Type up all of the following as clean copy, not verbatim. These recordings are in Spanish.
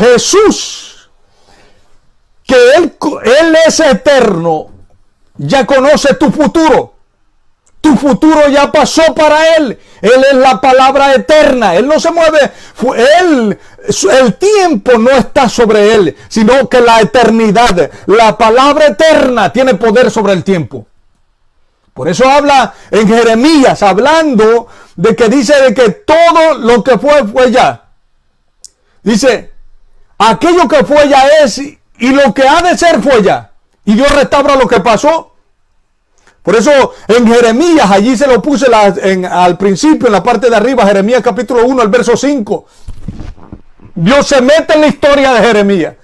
Jesús, que Él es eterno, ya conoce tu futuro. Tu futuro ya pasó para Él. Él es la palabra eterna. Él no se mueve. El tiempo no está sobre Él, sino que la eternidad, la palabra eterna tiene poder sobre el tiempo. Por eso habla en Jeremías, hablando de que dice de que todo lo que fue ya. Dice, aquello que fue ya es, y lo que ha de ser fue ya. Y Dios restaura lo que pasó. Por eso en Jeremías, allí se lo puse al principio, en la parte de arriba, Jeremías capítulo 1, el verso 5. Dios se mete en la historia de Jeremías.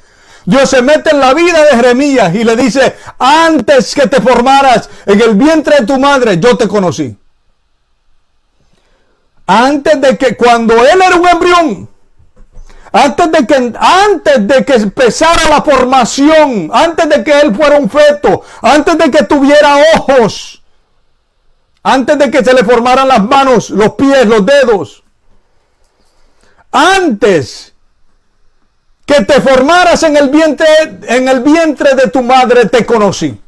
Dios se mete en la vida de Jeremías y le dice, antes que te formaras en el vientre de tu madre, yo te conocí. Antes de que, cuando él era un embrión, antes de que empezara la formación, antes de que él fuera un feto, antes de que tuviera ojos, antes de que se le formaran las manos, los pies, los dedos, antes que te formaras en el vientre de tu madre, te conocí.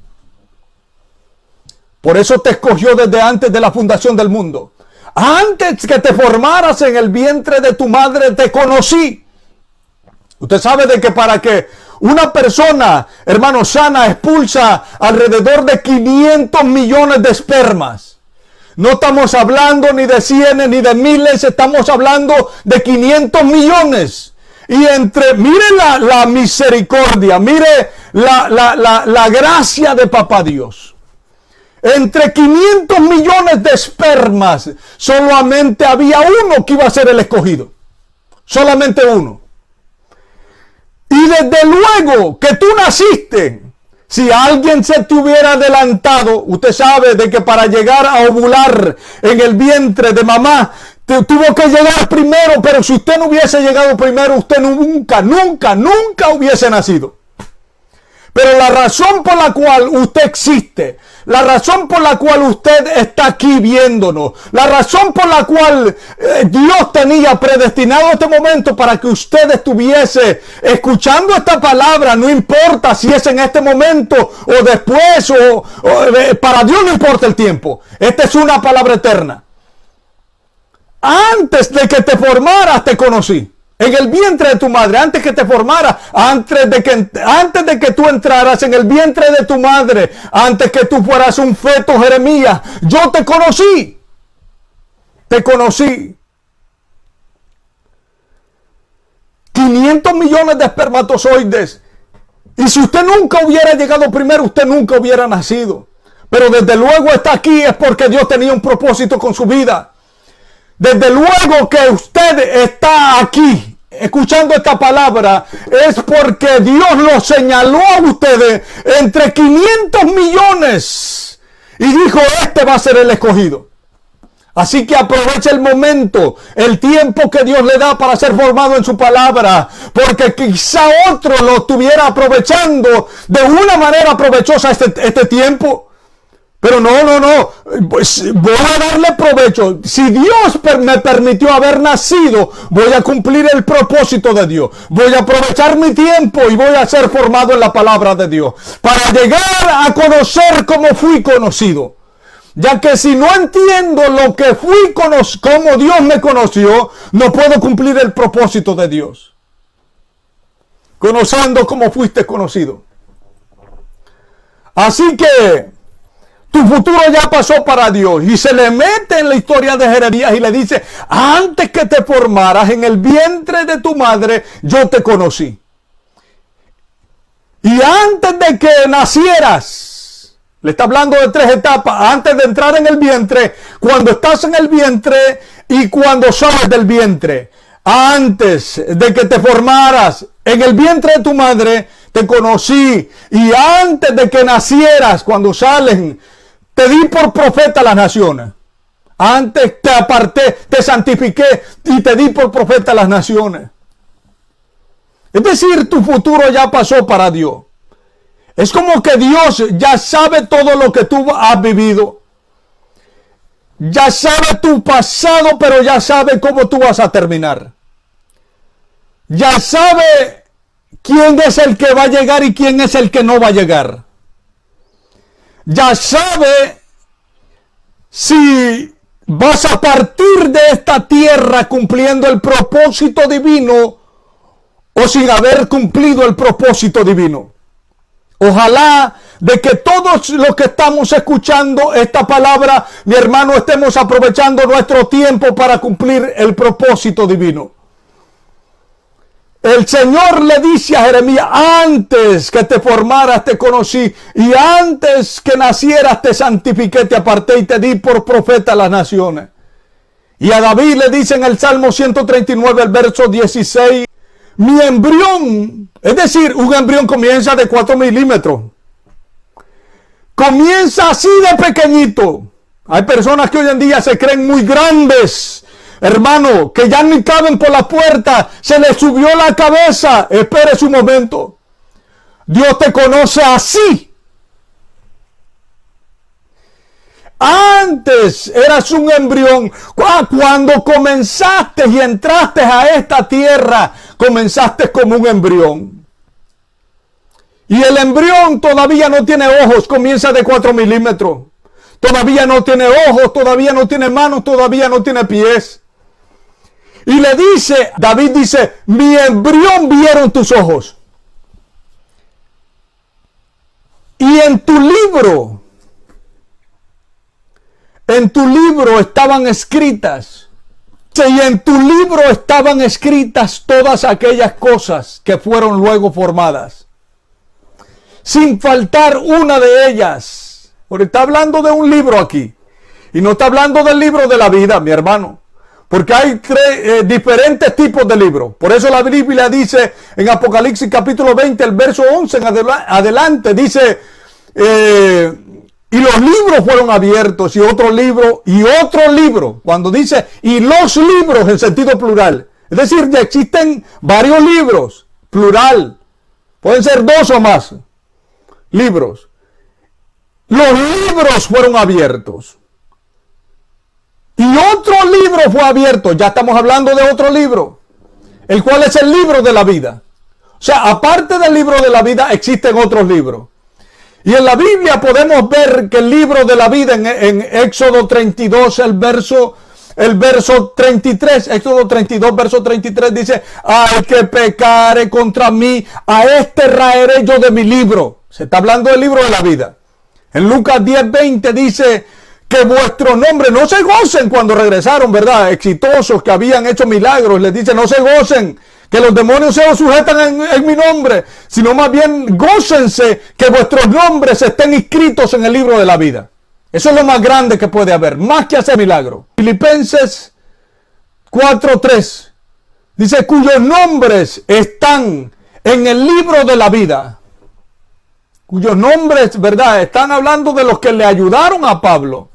Por eso te escogió desde antes de la fundación del mundo. Antes que te formaras en el vientre de tu madre, te conocí. Usted sabe de que para que una persona, hermano, sana, expulsa alrededor de 500 millones de espermas. No estamos hablando ni de cientos ni de miles, estamos hablando de 500 millones. Y mire la misericordia, mire la gracia de Papá Dios. Entre 500 millones de espermas, solamente había uno que iba a ser el escogido. Solamente uno. Y desde luego que tú naciste, si alguien se te hubiera adelantado, usted sabe de que para llegar a ovular en el vientre de mamá, tuvo que llegar primero, pero si usted no hubiese llegado primero, usted nunca hubiese nacido. Pero la razón por la cual usted existe, la razón por la cual usted está aquí viéndonos, la razón por la cual Dios tenía predestinado este momento para que usted estuviese escuchando esta palabra, no importa si es en este momento o después, para Dios no importa el tiempo. Esta es una palabra eterna. Antes de que te formaras te conocí. En el vientre de tu madre, antes que te formara, antes de que tú entraras en el vientre de tu madre, antes que tú fueras un feto, Jeremías, yo te conocí. Te conocí. 500 millones de espermatozoides. Y si usted nunca hubiera llegado primero, usted nunca hubiera nacido. Pero desde luego está aquí es porque Dios tenía un propósito con su vida. Desde luego que usted está aquí escuchando esta palabra es porque Dios lo señaló a ustedes entre 500 millones y dijo, este va a ser el escogido. Así que aproveche el momento, el tiempo que Dios le da para ser formado en su palabra, porque quizá otro lo estuviera aprovechando de una manera provechosa este tiempo. Pero no, pues voy a darle provecho. Si Dios me permitió haber nacido, voy a cumplir el propósito de Dios. Voy a aprovechar mi tiempo y voy a ser formado en la palabra de Dios. Para llegar a conocer cómo fui conocido. Ya que si no entiendo lo que fui como Dios me conoció, no puedo cumplir el propósito de Dios. Conociendo cómo fuiste conocido. Así que tu futuro ya pasó para Dios. Y se le mete en la historia de Jeremías y le dice, antes que te formaras en el vientre de tu madre, yo te conocí. Y antes de que nacieras, le está hablando de 3 etapas, antes de entrar en el vientre, cuando estás en el vientre y cuando sales del vientre. Antes de que te formaras en el vientre de tu madre, te conocí. Y antes de que nacieras, cuando salen, te di por profeta a las naciones. Antes te aparté, te santifiqué y te di por profeta a las naciones. Es decir, tu futuro ya pasó para Dios. Es como que Dios ya sabe todo lo que tú has vivido. Ya sabe tu pasado, pero ya sabe cómo tú vas a terminar. Ya sabe quién es el que va a llegar y quién es el que no va a llegar. Ya sabe si vas a partir de esta tierra cumpliendo el propósito divino o sin haber cumplido el propósito divino. Ojalá de que todos los que estamos escuchando esta palabra, mi hermano, estemos aprovechando nuestro tiempo para cumplir el propósito divino. El Señor le dice a Jeremías: antes que te formaras te conocí, y antes que nacieras te santifiqué, te aparté y te di por profeta a las naciones. Y a David le dice en el Salmo 139, el verso 16, mi embrión, es decir, un embrión comienza de 4 milímetros. Comienza así de pequeñito. Hay personas que hoy en día se creen muy grandes, hermano, que ya ni caben por la puerta, se les subió la cabeza. Espere su momento. Dios te conoce así. Antes eras un embrión. Cuando comenzaste y entraste a esta tierra, comenzaste como un embrión. Y el embrión todavía no tiene ojos, comienza de 4 milímetros. Todavía no tiene ojos, todavía no tiene manos, todavía no tiene pies. Y le dice, David dice, mi embrión vieron tus ojos. Y en tu libro estaban escritas. Y en tu libro estaban escritas todas aquellas cosas que fueron luego formadas, sin faltar una de ellas. Porque está hablando de un libro aquí. Y no está hablando del libro de la vida, mi hermano. Porque hay diferentes tipos de libros. Por eso la Biblia dice en Apocalipsis capítulo 20, el verso 11 en adelante, dice, y los libros fueron abiertos, y otro libro, cuando dice, y los libros en sentido plural. Es decir, ya existen varios libros, plural. Pueden ser 2 o más libros. Los libros fueron abiertos. Y otro libro fue abierto. Ya estamos hablando de otro libro, el cual es el libro de la vida. O sea, aparte del libro de la vida, existen otros libros. Y en la Biblia podemos ver que el libro de la vida en Éxodo 32, el verso 33, Éxodo 32, verso 33 dice, al que pecare contra mí, a este raeré yo de mi libro. Se está hablando del libro de la vida. En Lucas 10, 20 dice que vuestro nombre, no se gocen cuando regresaron, ¿verdad? Exitosos, que habían hecho milagros. Les dice, no se gocen que los demonios se os sujetan en mi nombre, sino más bien gócense que vuestros nombres estén inscritos en el libro de la vida. Eso es lo más grande que puede haber, más que hacer milagro. Filipenses 4:3 dice, cuyos nombres están en el libro de la vida. Cuyos nombres, ¿verdad? Están hablando de los que le ayudaron a Pablo.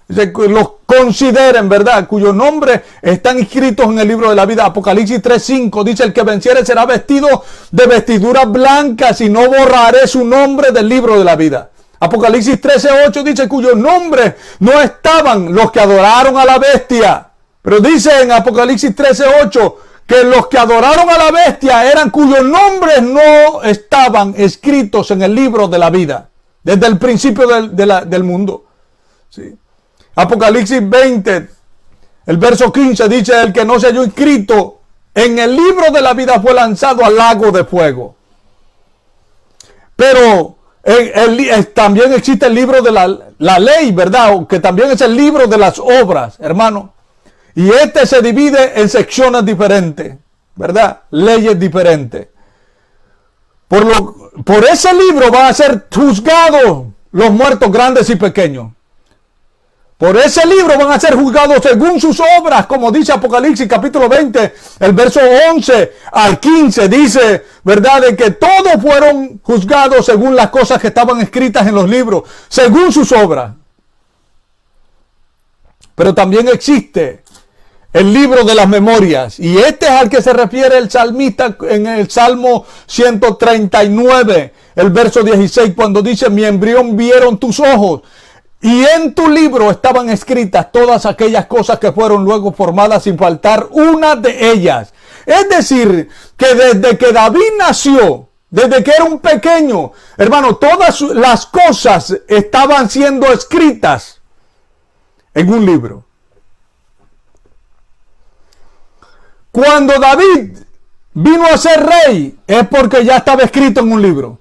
Los consideren, ¿verdad? Cuyos nombres están inscritos en el libro de la vida. Apocalipsis 3:5 dice, el que venciere será vestido de vestiduras blancas y no borraré su nombre del libro de la vida. Apocalipsis 13:8 dice, cuyos nombres no estaban los que adoraron a la bestia. Pero dice en Apocalipsis 13:8 que los que adoraron a la bestia eran cuyos nombres no estaban escritos en el libro de la vida desde el principio del mundo. ¿Sí? Apocalipsis 20, el verso 15 dice, el que no se halló inscrito en el libro de la vida fue lanzado al lago de fuego. Pero también existe el libro de la ley, ¿verdad? Que también es el libro de las obras, hermano. Y este se divide en secciones diferentes, ¿verdad? Leyes diferentes. Por ese libro van a ser juzgados los muertos grandes y pequeños. Por ese libro van a ser juzgados según sus obras, como dice Apocalipsis capítulo 20, el verso 11 al 15, dice, ¿verdad? De que todos fueron juzgados según las cosas que estaban escritas en los libros, según sus obras. Pero también existe el libro de las memorias, y este es al que se refiere el salmista en el Salmo 139, el verso 16, cuando dice, mi embrión vieron tus ojos, y en tu libro estaban escritas todas aquellas cosas que fueron luego formadas sin faltar una de ellas. Es decir, que desde que David nació, desde que era un pequeño, hermano, todas las cosas estaban siendo escritas en un libro. Cuando David vino a ser rey, es porque ya estaba escrito en un libro.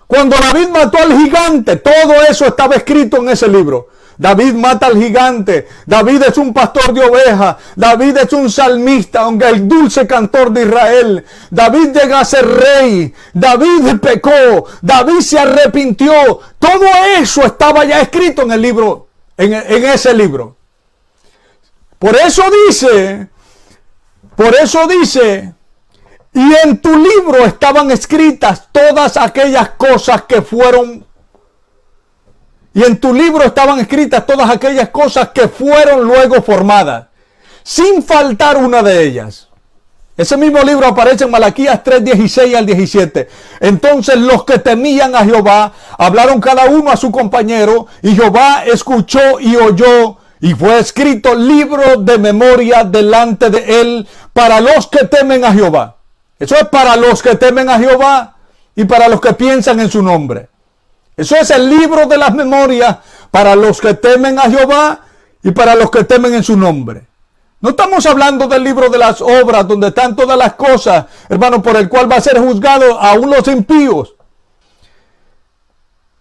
Cuando David mató al gigante, todo eso estaba escrito en ese libro. David mata al gigante. David es un pastor de ovejas. David es un salmista, aunque el dulce cantor de Israel. David llega a ser rey. David pecó. David se arrepintió. Todo eso estaba ya escrito en el libro, en ese libro. Por eso dice, y en tu libro estaban escritas todas aquellas cosas que fueron. Y en tu libro estaban escritas todas aquellas cosas que fueron luego formadas, sin faltar una de ellas. Ese mismo libro aparece en Malaquías 3:16 al 17. Entonces los que temían a Jehová hablaron cada uno a su compañero, y Jehová escuchó y oyó, y fue escrito libro de memoria delante de él para los que temen a Jehová. Eso es para los que temen a Jehová y para los que piensan en su nombre. Eso es el libro de las memorias para los que temen a Jehová y para los que temen en su nombre. No estamos hablando del libro de las obras, donde están todas las cosas, hermano, por el cual va a ser juzgado aún los impíos.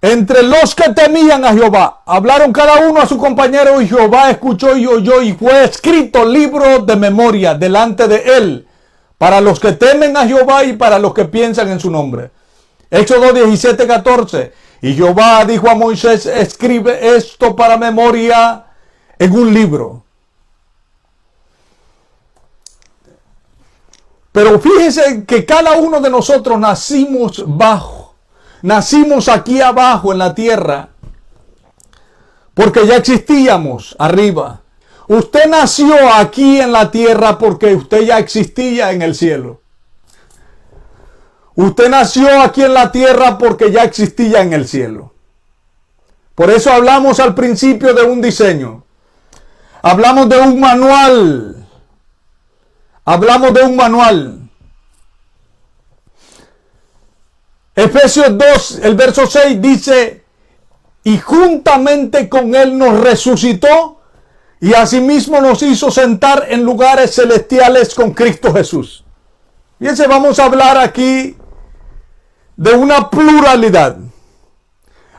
Entre los que temían a Jehová, hablaron cada uno a su compañero, y Jehová escuchó y oyó, y fue escrito libro de memoria delante de él, para los que temen a Jehová y para los que piensan en su nombre. Éxodo 17:14. Y Jehová dijo a Moisés: escribe esto para memoria en un libro. Pero fíjese que cada uno de nosotros nacimos aquí abajo en la tierra, porque ya existíamos arriba. Usted nació aquí en la tierra porque usted ya existía en el cielo. Usted nació aquí en la tierra porque ya existía en el cielo. Por eso hablamos al principio de un diseño. Hablamos de un manual. Efesios 2, el verso 6 dice: y juntamente con él nos resucitó, y asimismo nos hizo sentar en lugares celestiales con Cristo Jesús. Fíjense, vamos a hablar aquí de una pluralidad.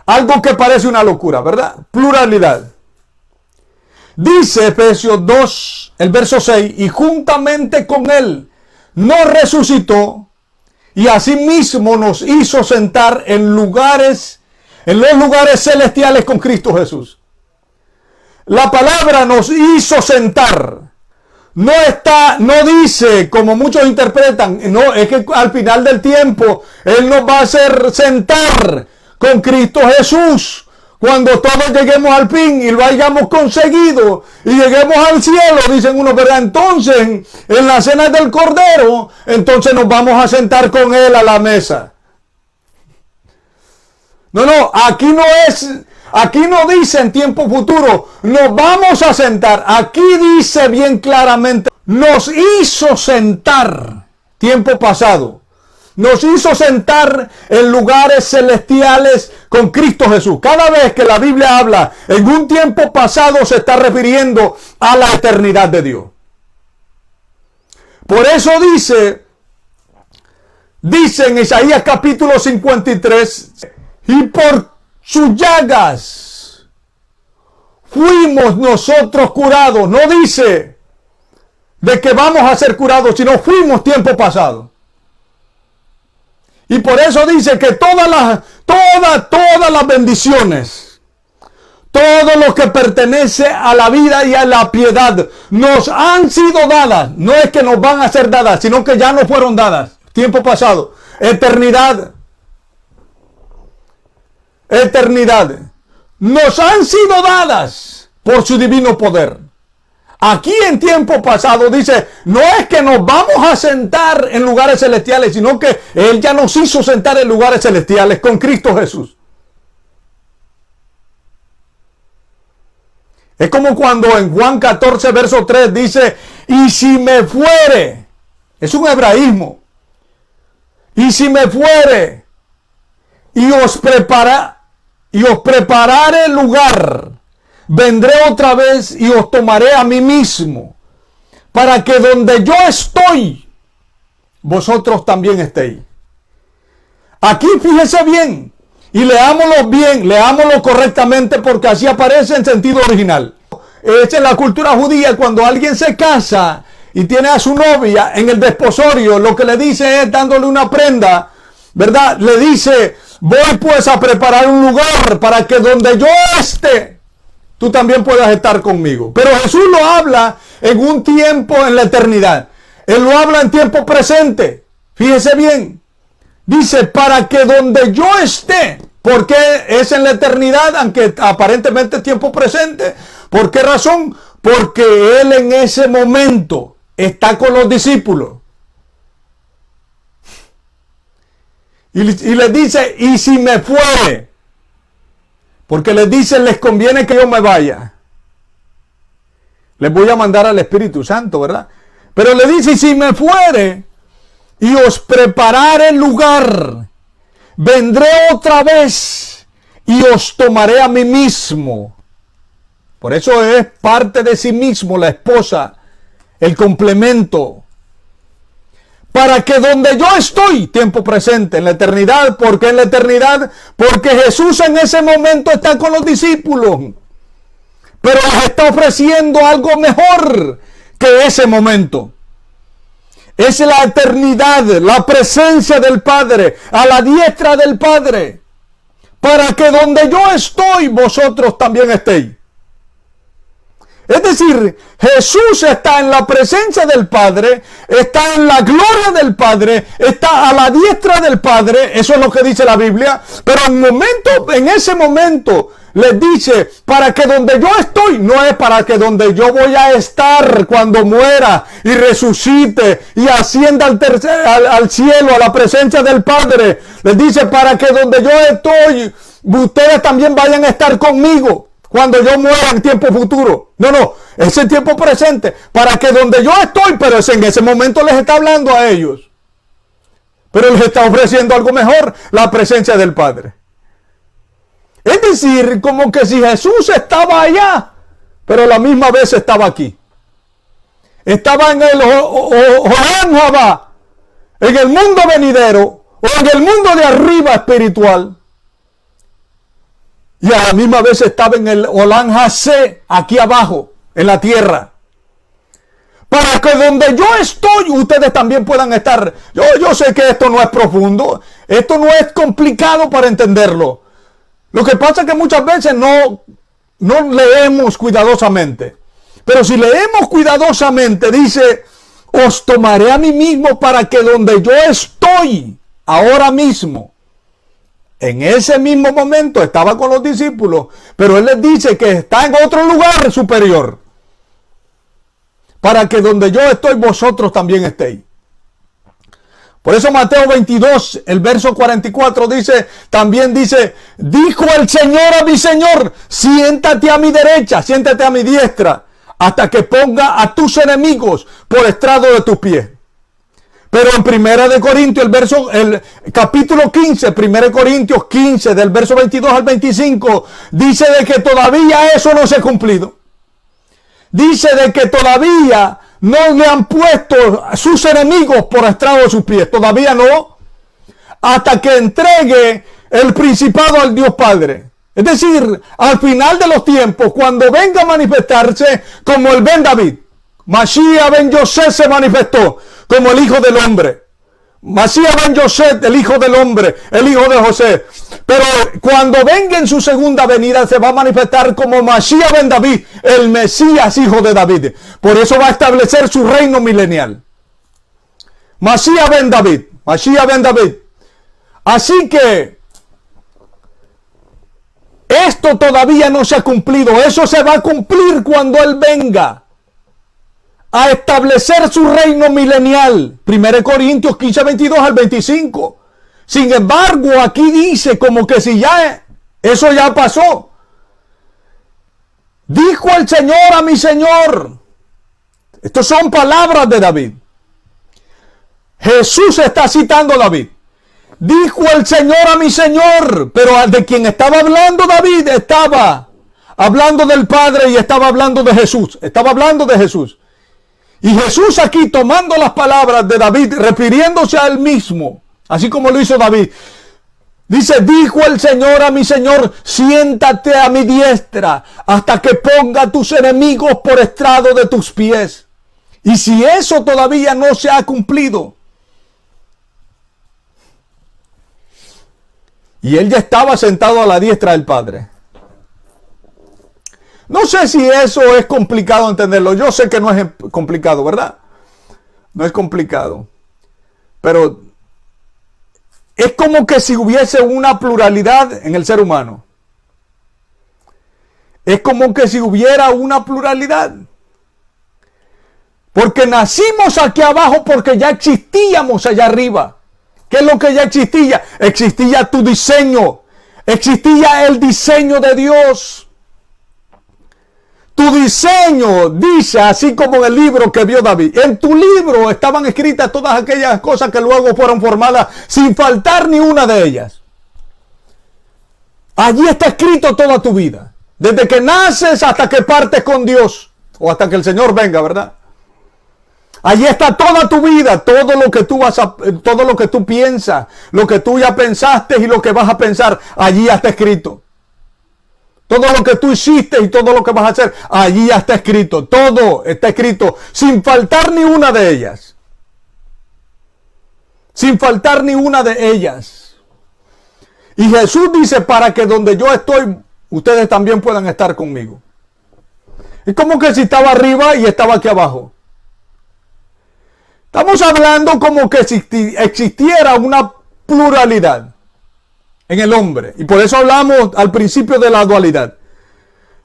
Algo que parece una locura, ¿verdad? Pluralidad. Dice Efesios 2, el verso 6, y juntamente con él nos resucitó, y asimismo nos hizo sentar en los lugares celestiales con Cristo Jesús. La palabra nos hizo sentar. No dice, como muchos interpretan, no, es que al final del tiempo él nos va a hacer sentar con Cristo Jesús. Cuando todos lleguemos al fin y lo hayamos conseguido y lleguemos al cielo, dicen unos, ¿verdad? Entonces, en la cena del Cordero, entonces nos vamos a sentar con él a la mesa. No, aquí no dice en tiempo futuro, nos vamos a sentar. Aquí dice bien claramente, nos hizo sentar, tiempo pasado. Nos hizo sentar en lugares celestiales con Cristo Jesús. Cada vez que la Biblia habla en un tiempo pasado, se está refiriendo a la eternidad de Dios. Por eso dice en Isaías capítulo 53, y por sus llagas fuimos nosotros curados. No dice de que vamos a ser curados, sino fuimos tiempo pasado. Y por eso dice que todas las bendiciones, todo lo que pertenece a la vida y a la piedad, nos han sido dadas. No es que nos van a ser dadas, sino que ya nos fueron dadas. Tiempo pasado. Eternidad. Nos han sido dadas por su divino poder. Aquí en tiempo pasado dice, no es que nos vamos a sentar en lugares celestiales, sino que él ya nos hizo sentar en lugares celestiales con Cristo Jesús. Es como cuando en Juan 14, verso 3 dice, y si me fuere, Es un hebraísmo. Y si me fuere y os prepararé lugar, vendré otra vez y os tomaré a mí mismo, para que donde yo estoy, vosotros también estéis. Aquí fíjese bien, y leámoslo correctamente, porque así aparece en sentido original. Es en la cultura judía, cuando alguien se casa y tiene a su novia en el desposorio, lo que le dice es, dándole una prenda, ¿verdad? Le dice, voy pues a preparar un lugar para que donde yo esté, tú también puedas estar conmigo. Pero Jesús lo habla en un tiempo en la eternidad. Él lo habla en tiempo presente. Fíjese bien. Dice, para que donde yo esté, ¿por qué es en la eternidad, aunque aparentemente es tiempo presente? ¿Por qué razón? Porque Él en ese momento está con los discípulos. Y les dice, y si me fuere, porque les dice, les conviene que yo me vaya. Les voy a mandar al Espíritu Santo, ¿verdad? Pero le dice, y si me fuere y os prepararé el lugar, vendré otra vez y os tomaré a mí mismo. Por eso es parte de sí mismo la esposa, el complemento. Para que donde yo estoy, tiempo presente, en la eternidad, ¿por qué en la eternidad? Porque Jesús en ese momento está con los discípulos, pero les está ofreciendo algo mejor que ese momento. Es la eternidad, la presencia del Padre, a la diestra del Padre, para que donde yo estoy, vosotros también estéis. Es decir, Jesús está en la presencia del Padre, está en la gloria del Padre, está a la diestra del Padre, eso es lo que dice la Biblia, pero en ese momento les dice, para que donde yo estoy, no es para que donde yo voy a estar cuando muera y resucite y ascienda al cielo, a la presencia del Padre. Les dice, para que donde yo estoy, ustedes también vayan a estar conmigo cuando yo muera en tiempo futuro. No, es el tiempo presente, para que donde yo estoy, pero en ese momento les está hablando a ellos. Pero les está ofreciendo algo mejor, la presencia del Padre. Es decir, como que si Jesús estaba allá, pero a la misma vez estaba aquí. Estaba en el Olam Haba, en el mundo venidero, o en el mundo de arriba espiritual. Y a la misma vez estaba en el Olam Hase, aquí abajo, en la tierra. Para que donde yo estoy, ustedes también puedan estar. Yo sé que esto no es profundo, esto no es complicado para entenderlo. Lo que pasa es que muchas veces no leemos cuidadosamente. Pero si leemos cuidadosamente, dice, os tomaré a mí mismo para que donde yo estoy, ahora mismo, en ese mismo momento estaba con los discípulos, pero Él les dice que está en otro lugar superior, para que donde yo estoy, vosotros también estéis. Por eso Mateo 22, el verso 44 también dice, dijo el Señor a mi Señor, siéntate a mi derecha, siéntate a mi diestra, hasta que ponga a tus enemigos por estrado de tus pies. Pero en Primera de Corintios, el capítulo 15, 1 Corintios 15, del verso 22 al 25, dice de que todavía eso no se ha cumplido. Dice de que todavía no le han puesto a sus enemigos por estrado de sus pies. Todavía no. Hasta que entregue el principado al Dios Padre. Es decir, al final de los tiempos, cuando venga a manifestarse como el Ben David. Mashiach ben Yosef se manifestó como el Hijo del Hombre. Mashiach ben Yosef, el Hijo del Hombre, el Hijo de José. Pero cuando venga en su segunda venida se va a manifestar como Mashiach ben David, el Mesías, hijo de David. Por eso va a establecer su reino milenial. Mashiach ben David, Mashiach ben David. Así que esto todavía no se ha cumplido. Eso se va a cumplir cuando Él venga a establecer su reino milenial. 1 Corintios 15, 22 al 25. Sin embargo, aquí dice como que si ya eso ya pasó. Dijo el Señor a mi Señor. Estas son palabras de David. Jesús está citando a David. Dijo el Señor a mi Señor, pero de quien estaba hablando David estaba hablando del Padre y estaba hablando de Jesús. Estaba hablando de Jesús. Y Jesús aquí tomando las palabras de David, refiriéndose a él mismo, así como lo hizo David. Dice, dijo el Señor a mi Señor, siéntate a mi diestra hasta que ponga tus enemigos por estrado de tus pies. Y si eso todavía no se ha cumplido, y él ya estaba sentado a la diestra del Padre. No sé si eso es complicado entenderlo. Yo sé que no es complicado, ¿verdad? No es complicado. Pero es como que si hubiese una pluralidad en el ser humano. Es como que si hubiera una pluralidad. Porque nacimos aquí abajo porque ya existíamos allá arriba. ¿Qué es lo que ya existía? Existía tu diseño. Existía el diseño de Dios. Tu diseño dice, así como en el libro que vio David. En tu libro estaban escritas todas aquellas cosas que luego fueron formadas sin faltar ni una de ellas. Allí está escrito toda tu vida. Desde que naces hasta que partes con Dios. O hasta que el Señor venga, ¿verdad? Allí está toda tu vida, todo lo que tú piensas, lo que tú ya pensaste y lo que vas a pensar, allí ya está escrito. Todo lo que tú hiciste y todo lo que vas a hacer, allí ya está escrito. Todo está escrito, sin faltar ni una de ellas. Sin faltar ni una de ellas. Y Jesús dice, para que donde yo estoy, ustedes también puedan estar conmigo. Es como que si estaba arriba y estaba aquí abajo. Estamos hablando como que existiera una pluralidad en el hombre. Y por eso hablamos al principio de la dualidad.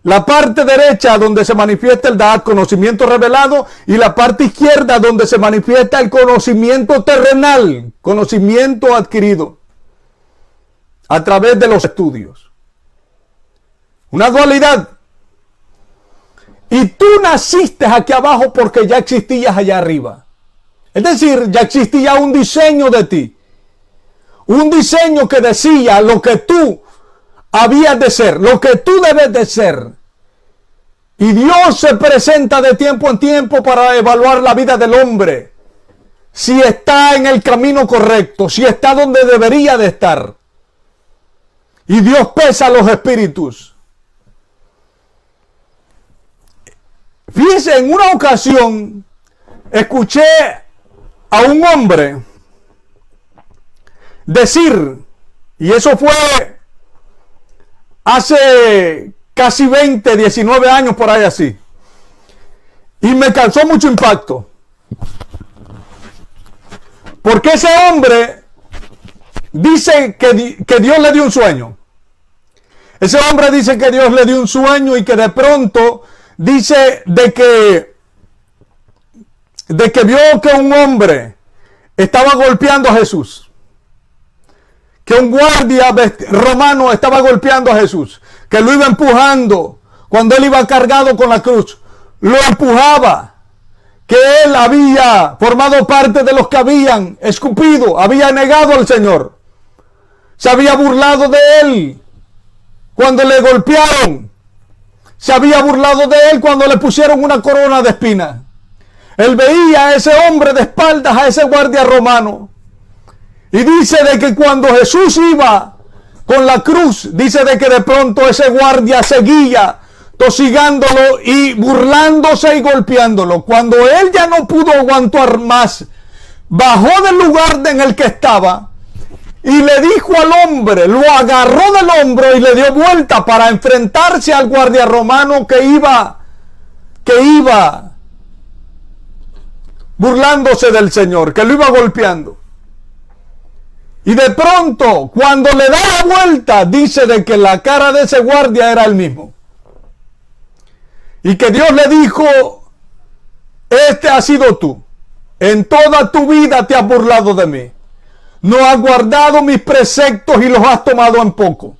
La parte derecha donde se manifiesta el conocimiento revelado y la parte izquierda donde se manifiesta el conocimiento terrenal, conocimiento adquirido a través de los estudios. Una dualidad. Y tú naciste aquí abajo porque ya existías allá arriba. Es decir, ya existía un diseño de ti. Un diseño que decía lo que tú habías de ser, lo que tú debes de ser. Y Dios se presenta de tiempo en tiempo para evaluar la vida del hombre. Si está en el camino correcto, si está donde debería de estar. Y Dios pesa los espíritus. Fíjense, en una ocasión escuché a un hombre decir, y eso fue hace casi 20, 19 años por ahí así, y me causó mucho impacto, porque ese hombre dice que Dios le dio un sueño. Ese hombre dice que Dios le dio un sueño y que de pronto dice de que vio que un hombre estaba golpeando a Jesús. Que un guardia romano estaba golpeando a Jesús. Que lo iba empujando. Cuando él iba cargado con la cruz, lo empujaba. Que él había formado parte de los que habían escupido, había negado al Señor. Se había burlado de él cuando le golpearon. Se había burlado de él cuando le pusieron una corona de espinas. Él veía a ese hombre de espaldas, a ese guardia romano. Y dice de que cuando Jesús iba con la cruz, dice de que de pronto ese guardia seguía tosigándolo y burlándose y golpeándolo. Cuando él ya no pudo aguantar más, bajó del lugar en el que estaba y le dijo al hombre, lo agarró del hombro y le dio vuelta para enfrentarse al guardia romano que iba burlándose del Señor, que lo iba golpeando. Y de pronto, cuando le da la vuelta, dice de que la cara de ese guardia era el mismo. Y que Dios le dijo, este has sido tú. En toda tu vida te has burlado de mí. No has guardado mis preceptos y los has tomado en poco.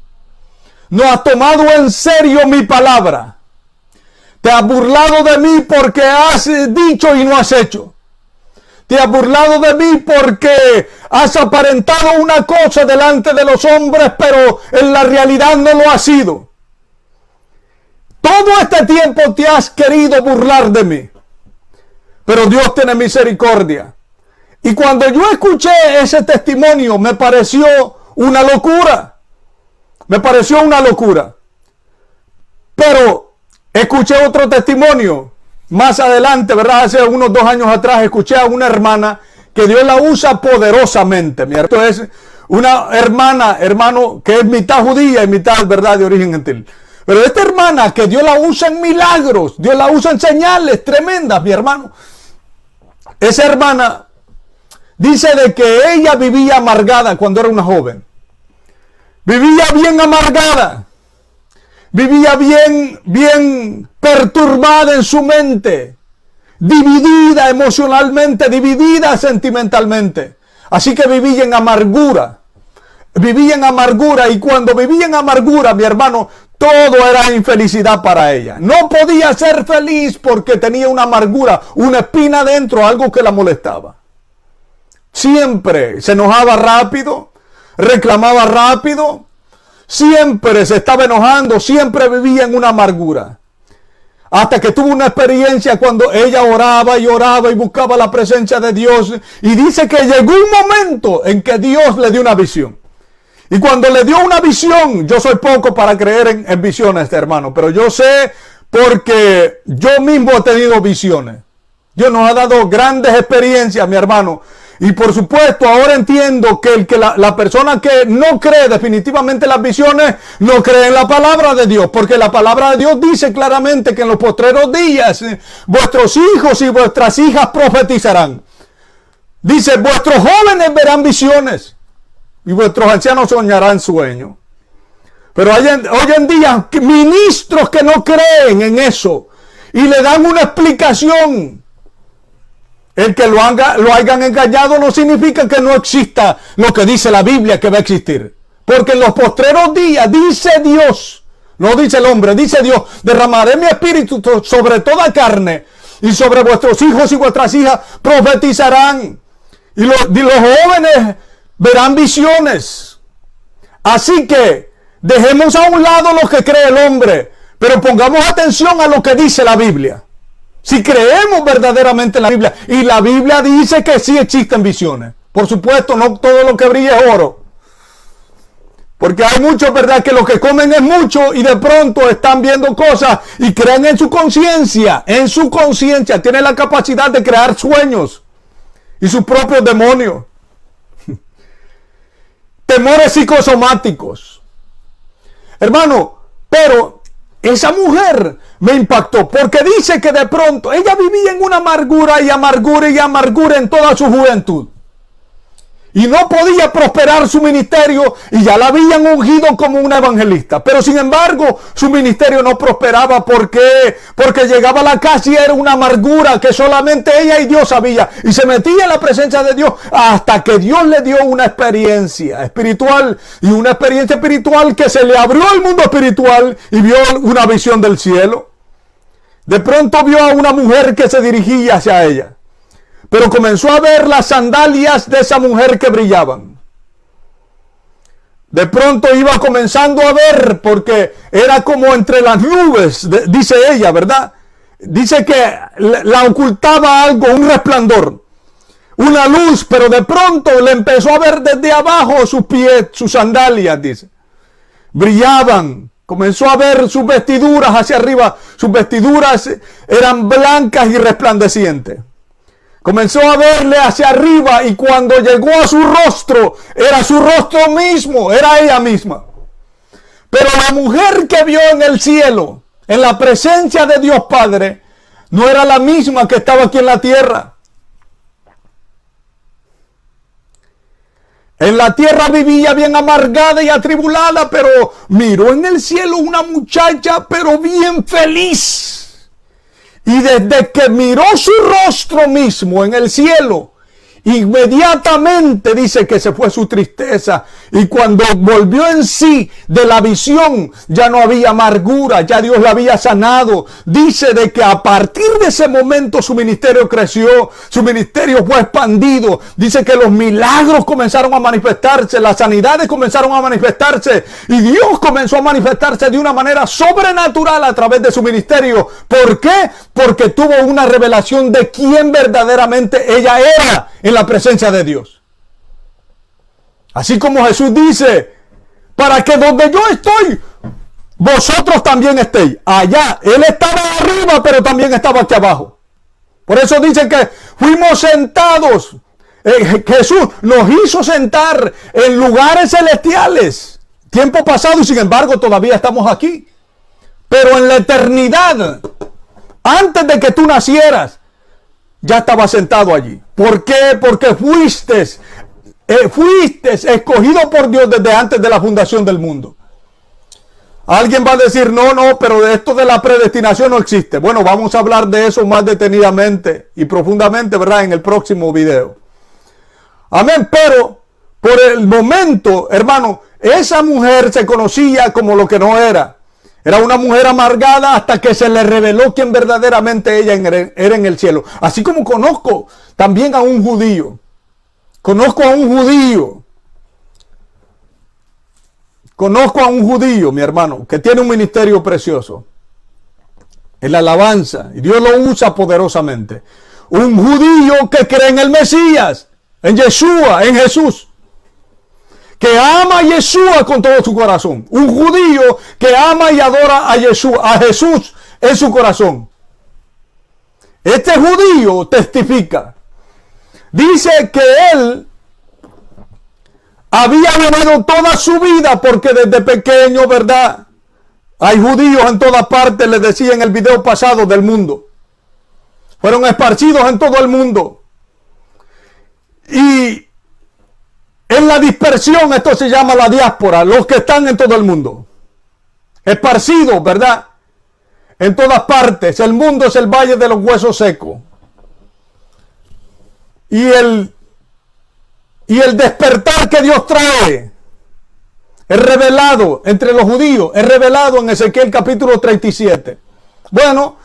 No has tomado en serio mi palabra. Te has burlado de mí porque has dicho y no has hecho. Te has burlado de mí porque has aparentado una cosa delante de los hombres, pero en la realidad no lo has sido. Todo este tiempo te has querido burlar de mí, pero Dios tiene misericordia. Y cuando yo escuché ese testimonio, me pareció una locura. Me pareció una locura. Pero escuché otro testimonio más adelante, ¿verdad? Hace unos 2 años atrás escuché a una hermana que Dios la usa poderosamente. Esto es una hermana, hermano, que es mitad judía y mitad, ¿verdad?, de origen gentil. Pero esta hermana que Dios la usa en milagros, Dios la usa en señales tremendas, mi hermano. Esa hermana dice de que ella vivía amargada cuando era una joven. Vivía bien amargada. Vivía bien perturbada en su mente. Dividida emocionalmente, dividida sentimentalmente. Así que vivía en amargura. Vivía en amargura, y cuando vivía en amargura, mi hermano, todo era infelicidad para ella. No podía ser feliz porque tenía una amargura, una espina dentro, algo que la molestaba. Siempre se enojaba rápido, reclamaba rápido, siempre se estaba enojando, siempre vivía en una amargura. Hasta que tuvo una experiencia cuando ella oraba y oraba y buscaba la presencia de Dios. Y dice que llegó un momento en que Dios le dio una visión. Y cuando le dio una visión, yo soy poco para creer en visiones, hermano, pero yo sé porque yo mismo he tenido visiones. Dios nos ha dado grandes experiencias, mi hermano. Y por supuesto, ahora entiendo que la persona que no cree definitivamente en las visiones, no cree en la palabra de Dios. Porque la palabra de Dios dice claramente que en los postreros días, vuestros hijos y vuestras hijas profetizarán. Dice, vuestros jóvenes verán visiones y vuestros ancianos soñarán sueños. Pero hoy en día, ministros que no creen en eso y le dan una explicación. El que lo hayan engañado no significa que no exista lo que dice la Biblia que va a existir. Porque en los postreros días, dice Dios, no dice el hombre, dice Dios, derramaré mi espíritu sobre toda carne, y sobre vuestros hijos y vuestras hijas profetizarán, y los jóvenes verán visiones. Así que dejemos a un lado lo que cree el hombre, pero pongamos atención a lo que dice la Biblia. Si creemos verdaderamente en la Biblia, y la Biblia dice que sí existen visiones. Por supuesto, no todo lo que brilla es oro. Porque hay muchos, ¿verdad?, que lo que comen es mucho y de pronto están viendo cosas y creen en su conciencia. En su conciencia tienen la capacidad de crear sueños y sus propios demonios. Temores psicosomáticos. Hermano, pero esa mujer me impactó porque dice que de pronto ella vivía en una amargura y amargura y amargura en toda su juventud. Y no podía prosperar su ministerio y ya la habían ungido como una evangelista. Pero sin embargo, su ministerio no prosperaba. ¿Por qué? Porque llegaba a la casa y era una amargura que solamente ella y Dios sabía. Y se metía en la presencia de Dios hasta que Dios le dio una experiencia espiritual. Y una experiencia espiritual que se le abrió el mundo espiritual y vio una visión del cielo. De pronto vio a una mujer que se dirigía hacia ella. Pero comenzó a ver las sandalias de esa mujer que brillaban. De pronto iba comenzando a ver, porque era como entre las nubes, dice ella, ¿verdad? Dice que la ocultaba algo, un resplandor, una luz, pero de pronto le empezó a ver desde abajo sus pies, sus sandalias, dice. Brillaban. Comenzó a ver sus vestiduras hacia arriba. Sus vestiduras eran blancas y resplandecientes. Comenzó a verle hacia arriba y cuando llegó a su rostro, era su rostro mismo, era ella misma. Pero la mujer que vio en el cielo, en la presencia de Dios Padre, no era la misma que estaba aquí en la tierra. En la tierra vivía bien amargada y atribulada, pero miró en el cielo una muchacha, pero bien feliz. Y desde que miró su rostro mismo en el cielo Inmediatamente dice que se fue su tristeza, y cuando volvió en sí de la visión ya no había amargura, ya Dios la había sanado. Dice de que a partir de ese momento su ministerio creció, su ministerio fue expandido. Dice que los milagros comenzaron a manifestarse, las sanidades comenzaron a manifestarse, y Dios comenzó a manifestarse de una manera sobrenatural a través de su ministerio. ¿Por qué? Porque tuvo una revelación de quién verdaderamente ella era en la presencia de Dios. Así como Jesús dice, para que donde yo estoy, vosotros también estéis. Allá, Él estaba arriba, pero también estaba aquí abajo. Por eso dice que fuimos sentados. Jesús nos hizo sentar en lugares celestiales, tiempo pasado, y sin embargo todavía estamos aquí. Pero en la eternidad, antes de que tú nacieras, ya estaba sentado allí. ¿Por qué? Porque fuiste escogido por Dios desde antes de la fundación del mundo. Alguien va a decir, no, pero de esto de la predestinación no existe. Bueno, vamos a hablar de eso más detenidamente y profundamente, ¿verdad?, en el próximo video. Amén. Pero por el momento, hermano, esa mujer se conocía como lo que no era. Era una mujer amargada hasta que se le reveló quién verdaderamente ella era en el cielo. Así como conozco también a un judío. Conozco a un judío, mi hermano, que tiene un ministerio precioso en la alabanza, y Dios lo usa poderosamente. Un judío que cree en el Mesías, en Yeshua, en Jesús, que ama a Yeshua con todo su corazón. Un judío que ama y adora a Yeshua, a Jesús en su corazón. Este judío testifica. Dice que él había vivido toda su vida, porque desde pequeño, ¿verdad?, hay judíos en todas partes, les decía en el video pasado, del mundo. Fueron esparcidos en todo el mundo. Y en la dispersión, esto se llama la diáspora, los que están en todo el mundo. Esparcidos, ¿verdad?, en todas partes. El mundo es el valle de los huesos secos. Y el despertar que Dios trae es revelado entre los judíos, es revelado en Ezequiel capítulo 37. Bueno,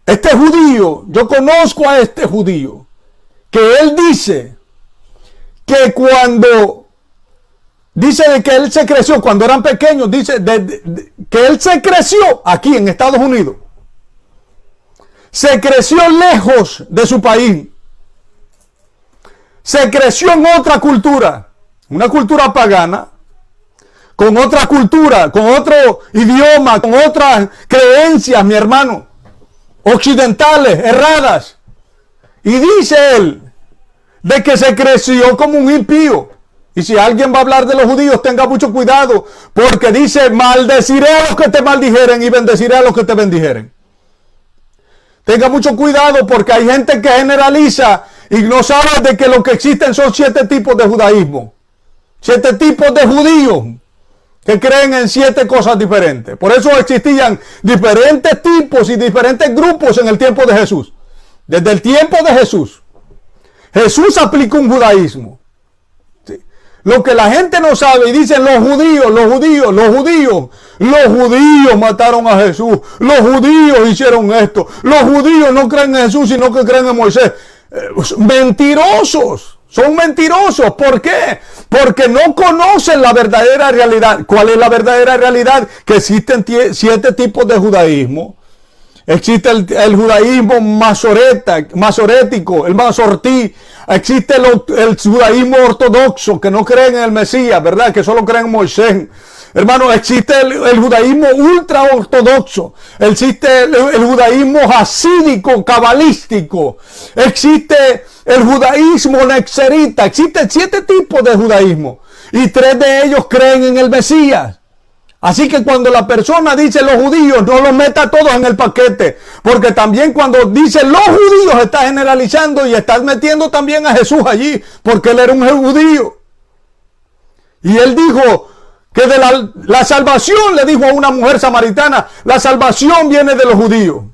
este judío, yo conozco a este judío, que él dice que cuando, dice de que él se creció, cuando eran pequeños, dice que él se creció aquí en Estados Unidos. Se creció lejos de su país. Se creció en otra cultura, una cultura pagana, con otra cultura, con otro idioma, con otras creencias, mi hermano, occidentales, erradas. Y dice él de que se creció como un impío. Y si alguien va a hablar de los judíos, tenga mucho cuidado, porque dice, maldeciré a los que te maldijeren y bendeciré a los que te bendijeren. Tenga mucho cuidado, porque hay gente que generaliza y no sabe de que lo que existen son 7 tipos de judaísmo. 7 tipos de judíos que creen en 7 cosas diferentes. Por eso existían diferentes tipos y diferentes grupos en el tiempo de Jesús. Desde el tiempo de Jesús, Jesús aplicó un judaísmo. ¿Sí? Lo que la gente no sabe, y dicen los judíos mataron a Jesús, los judíos hicieron esto, los judíos no creen en Jesús, sino que creen en Moisés. Mentirosos, son mentirosos. ¿Por qué? Porque no conocen la verdadera realidad. ¿Cuál es la verdadera realidad? Que existen 7 tipos de judaísmo. Existe el judaísmo masorético, el masortí. Existe el judaísmo ortodoxo, que no creen en el Mesías, ¿verdad?, que solo creen en Moisés. Hermano, existe el judaísmo ultra ortodoxo, existe el judaísmo hasídico, cabalístico, existe el judaísmo nexerita, existen 7 tipos de judaísmo, y 3 de ellos creen en el Mesías. Así que cuando la persona dice los judíos, no los meta todos en el paquete, porque también cuando dice los judíos está generalizando y está metiendo también a Jesús allí, porque él era un judío. Y él dijo que de la salvación, le dijo a una mujer samaritana, la salvación viene de los judíos.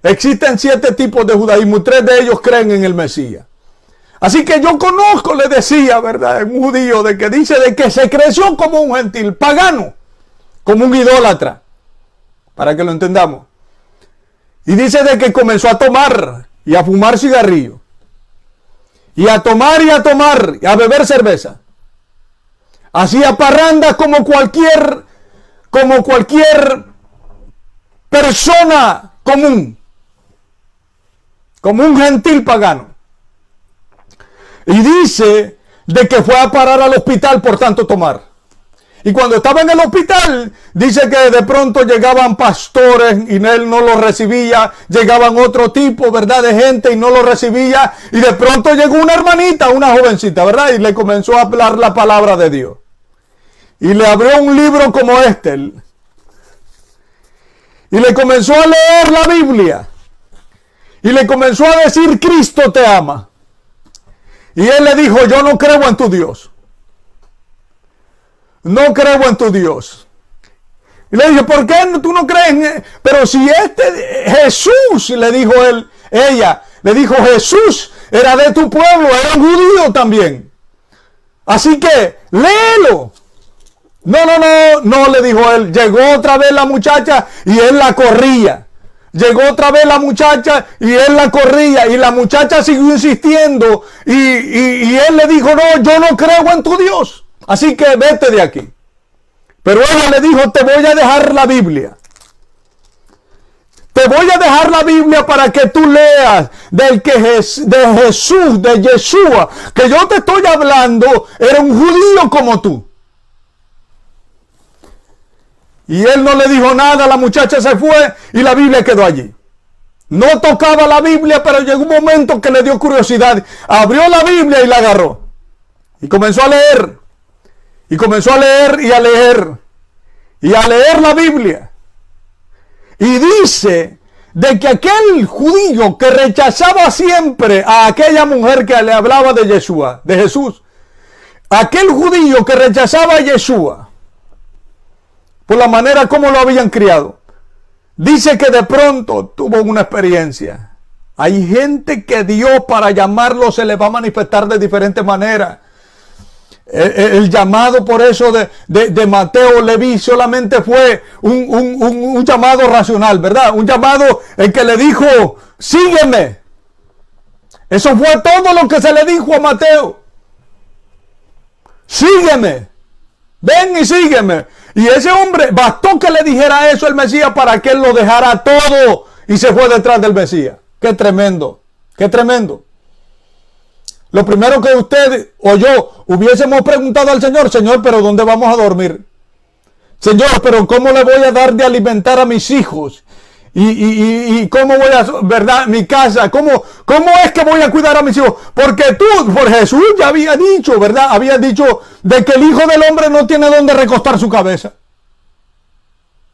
Existen 7 tipos de judaísmo y 3 de ellos creen en el Mesías. Así que yo conozco, le decía, ¿verdad? Un judío de que dice de que se creció como un gentil pagano, como un idólatra, para que lo entendamos. Y dice de que comenzó a tomar y a fumar cigarrillo. Y a tomar y a beber cerveza. Hacía parrandas como cualquier persona común. Como un gentil pagano. Y dice de que fue a parar al hospital por tanto tomar. Y cuando estaba en el hospital, dice que de pronto llegaban pastores y él no los recibía. Llegaban otro tipo, ¿verdad?, de gente y no los recibía. Y de pronto llegó una hermanita, una jovencita, ¿verdad? Y le comenzó a hablar la palabra de Dios. Y le abrió un libro como este. Y le comenzó a leer la Biblia. Y le comenzó a decir, Cristo te ama. Y él le dijo, yo no creo en tu Dios. No creo en tu Dios. Y le dije, ¿por qué tú no crees? Pero si Jesús, le dijo ella, le dijo, Jesús era de tu pueblo, era un judío también. Así que, léelo. No, le dijo él. Llegó otra vez la muchacha y él la corría. Llegó otra vez la muchacha y él la corría. Y la muchacha siguió insistiendo. Y él le dijo, no, yo no creo en tu Dios. Así que vete de aquí. Pero ella le dijo, te voy a dejar la Biblia. Te voy a dejar la Biblia para que tú leas de Jesús, de Yeshua, que yo te estoy hablando, era un judío como tú. Y él no le dijo nada, la muchacha se fue y la Biblia quedó allí. No tocaba la Biblia, pero llegó un momento que le dio curiosidad. Abrió la Biblia y la agarró. Y comenzó a leer. Y comenzó a leer y a leer. Y a leer la Biblia. Y dice de que aquel judío que rechazaba siempre a aquella mujer que le hablaba de Yeshua, de Jesús. Aquel judío que rechazaba a Yeshua por la manera como lo habían criado. Dice que de pronto tuvo una experiencia. Hay gente que Dios para llamarlo se le va a manifestar de diferentes maneras. El llamado por eso de Mateo Leví solamente fue un llamado racional, ¿verdad? Un llamado en que le dijo, sígueme. Eso fue todo lo que se le dijo a Mateo. Sígueme. Ven y sígueme. Y ese hombre, bastó que le dijera eso el Mesías para que él lo dejara todo y se fue detrás del Mesías. Qué tremendo, qué tremendo. Lo primero que usted o yo hubiésemos preguntado al Señor, Señor, pero ¿dónde vamos a dormir? Señor, pero ¿cómo le voy a dar de alimentar a mis hijos? Y cómo voy a, ¿verdad? Mi casa, ¿cómo es que voy a cuidar a mis hijos? Porque tú, por Jesús ya había dicho, ¿verdad? Había dicho de que el Hijo del Hombre no tiene dónde recostar su cabeza.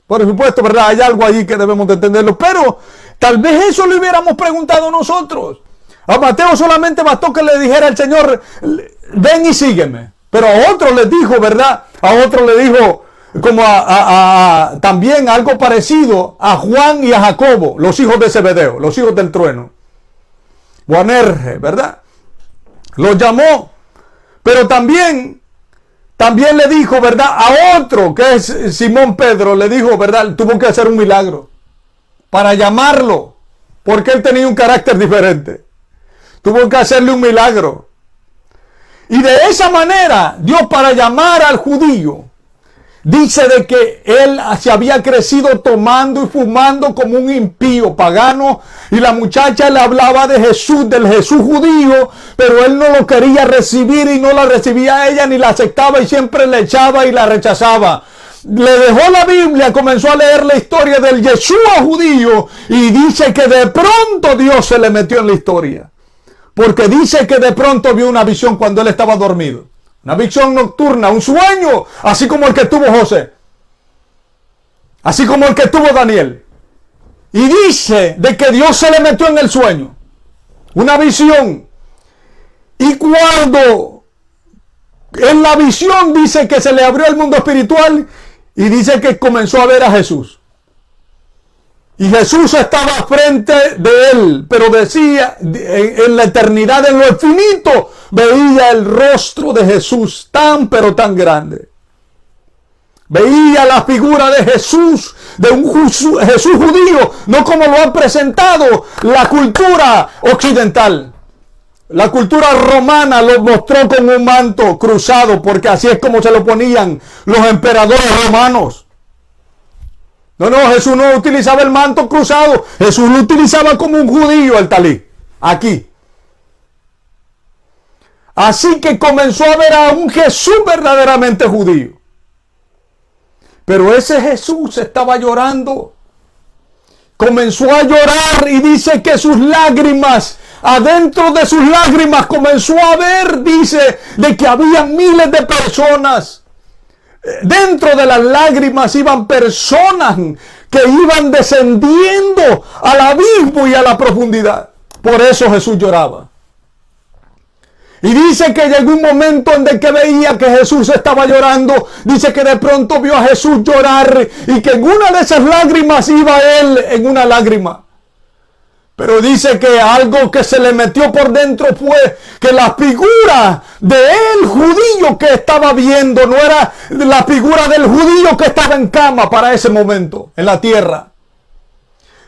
Por supuesto, ¿verdad? Hay algo allí que debemos de entenderlo. Pero tal vez eso le hubiéramos preguntado nosotros. A Mateo solamente bastó que le dijera al Señor, ven y sígueme. Pero a otro le dijo, ¿verdad? A otro le dijo, como también algo parecido a Juan y a Jacobo, los hijos de Zebedeo, los hijos del trueno. Boanerges, ¿verdad? Los llamó. Pero también le dijo, ¿verdad? A otro, que es Simón Pedro, le dijo, ¿verdad? Tuvo que hacer un milagro para llamarlo, porque él tenía un carácter diferente. Tuvo que hacerle un milagro. Y de esa manera, Dios, para llamar al judío, dice de que él se había crecido tomando y fumando como un impío pagano, y la muchacha le hablaba de Jesús, del Jesús judío, pero él no lo quería recibir y no la recibía a ella ni la aceptaba y siempre le echaba y la rechazaba. Le dejó la Biblia, comenzó a leer la historia del Yeshua judío y dice que de pronto Dios se le metió en la historia. Porque dice que de pronto vio una visión cuando él estaba dormido. Una visión nocturna, un sueño, así como el que tuvo José. Así como el que tuvo Daniel. Y dice de que Dios se le metió en el sueño. Una visión. Y cuando en la visión dice que se le abrió el mundo espiritual y dice que comenzó a ver a Jesús. Y Jesús estaba frente de él, pero decía, en la eternidad, en lo infinito, veía el rostro de Jesús tan, pero tan grande. Veía la figura de Jesús, de un Jesús judío, no como lo ha presentado la cultura occidental. La cultura romana lo mostró con un manto cruzado, porque así es como se lo ponían los emperadores romanos. No, Jesús no utilizaba el manto cruzado. Jesús lo utilizaba como un judío, el talí. Aquí. Así que comenzó a ver a un Jesús verdaderamente judío. Pero ese Jesús estaba llorando. Comenzó a llorar y dice que sus lágrimas, adentro de sus lágrimas comenzó a ver, dice, de que había miles de personas. Dentro de las lágrimas iban personas que iban descendiendo al abismo y a la profundidad. Por eso Jesús lloraba. Y dice que llegó un momento en el que veía que Jesús estaba llorando. Dice que de pronto vio a Jesús llorar y que en una de esas lágrimas iba él en una lágrima. Pero dice que algo que se le metió por dentro fue que la figura del judío que estaba viendo no era la figura del judío que estaba en cama para ese momento en la tierra.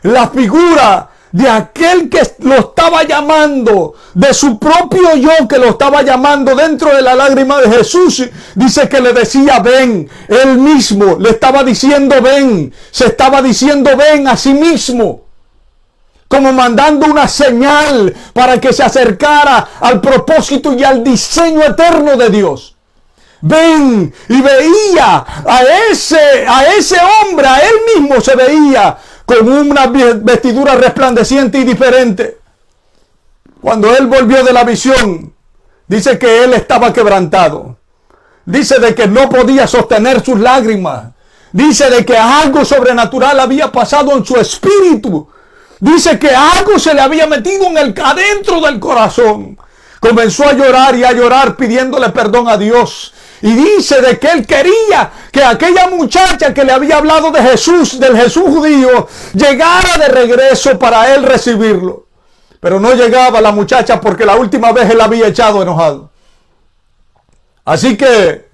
La figura de aquel que lo estaba llamando, de su propio yo que lo estaba llamando dentro de la lágrima de Jesús, dice que le decía ven, él mismo le estaba diciendo ven, se estaba diciendo ven a sí mismo. Como mandando una señal para que se acercara al propósito y al diseño eterno de Dios. Ven, y veía a ese hombre, a él mismo se veía con una vestidura resplandeciente y diferente. Cuando él volvió de la visión, dice que él estaba quebrantado. Dice de que no podía sostener sus lágrimas. Dice de que algo sobrenatural había pasado en su espíritu. Dice que algo se le había metido adentro del corazón. Comenzó a llorar y a llorar pidiéndole perdón a Dios. Y dice de que él quería que aquella muchacha que le había hablado de Jesús, del Jesús judío, llegara de regreso para él recibirlo. Pero no llegaba la muchacha porque la última vez él la había echado enojado. Así que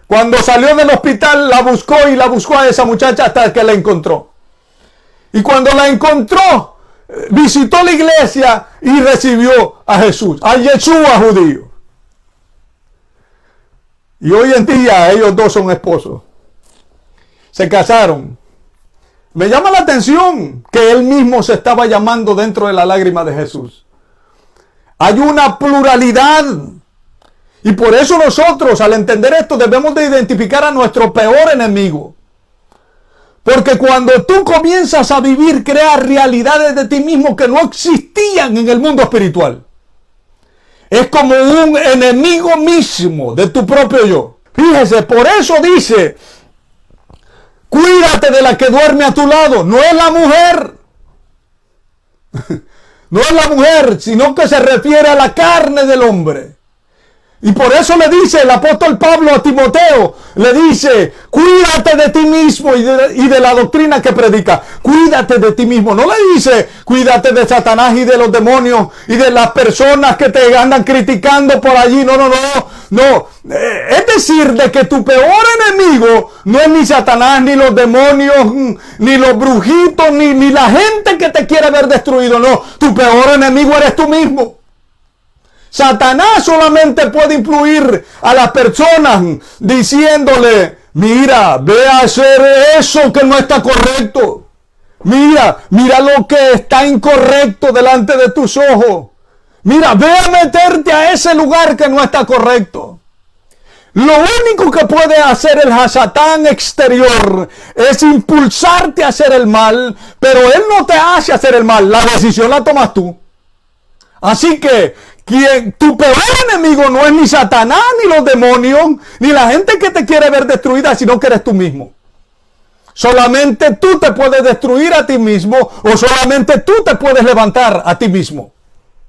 cuando salió del hospital la buscó a esa muchacha hasta que la encontró. Y cuando la encontró, visitó la iglesia y recibió a Jesús, a Yeshua judío. Y hoy en día ellos dos son esposos. Se casaron. Me llama la atención que él mismo se estaba llamando dentro de la lágrima de Jesús. Hay una pluralidad. Y por eso nosotros, al entender esto, debemos de identificar a nuestro peor enemigo. Porque cuando tú comienzas a vivir, creas realidades de ti mismo que no existían en el mundo espiritual. Es como un enemigo mismo de tu propio yo. Fíjese, por eso dice, cuídate de la que duerme a tu lado. No es la mujer. No es la mujer, sino que se refiere a la carne del hombre. Y por eso le dice el apóstol Pablo a Timoteo, le dice, cuídate de ti mismo y de la doctrina que predica. Cuídate de ti mismo. No le dice, cuídate de Satanás y de los demonios y de las personas que te andan criticando por allí. No. Es decir, de que tu peor enemigo no es ni Satanás, ni los demonios, ni los brujitos, ni la gente que te quiere ver destruido. No, tu peor enemigo eres tú mismo. Satanás solamente puede influir a las personas diciéndole, mira, ve a hacer eso que no está correcto. Mira lo que está incorrecto delante de tus ojos. Mira, ve a meterte a ese lugar que no está correcto. Lo único que puede hacer el Satán exterior es impulsarte a hacer el mal, pero él no te hace hacer el mal, la decisión la tomas tú. Así que tu peor enemigo no es ni Satanás, ni los demonios, ni la gente que te quiere ver destruida, sino que eres tú mismo. Solamente tú te puedes destruir a ti mismo, o solamente tú te puedes levantar a ti mismo,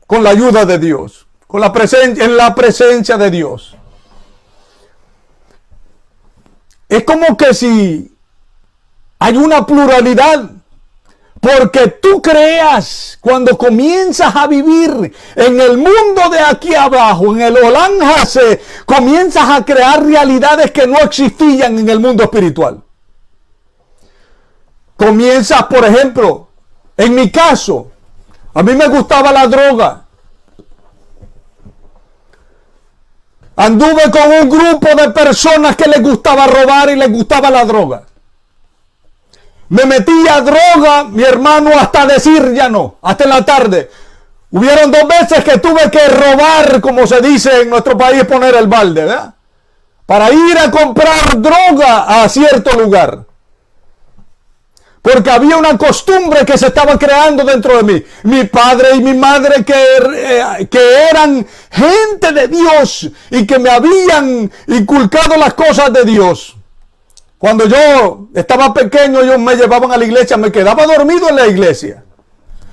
con la ayuda de Dios, en la presencia de Dios. Es como que si hay una pluralidad, Porque tú creas, cuando comienzas a vivir en el mundo de aquí abajo, en el Olanjase, comienzas a crear realidades que no existían en el mundo espiritual. Comienzas, por ejemplo, en mi caso, a mí me gustaba la droga. Anduve con un grupo de personas que les gustaba robar y les gustaba la droga. Me metí a droga, mi hermano, hasta decir ya no, hasta en la tarde. Hubieron 2 veces que tuve que robar, como se dice en nuestro país, poner el balde, ¿verdad? Para ir a comprar droga a cierto lugar. Porque había una costumbre que se estaba creando dentro de mí. Mi padre y mi madre que eran gente de Dios y que me habían inculcado las cosas de Dios. Cuando yo estaba pequeño, ellos me llevaban a la iglesia, me quedaba dormido en la iglesia.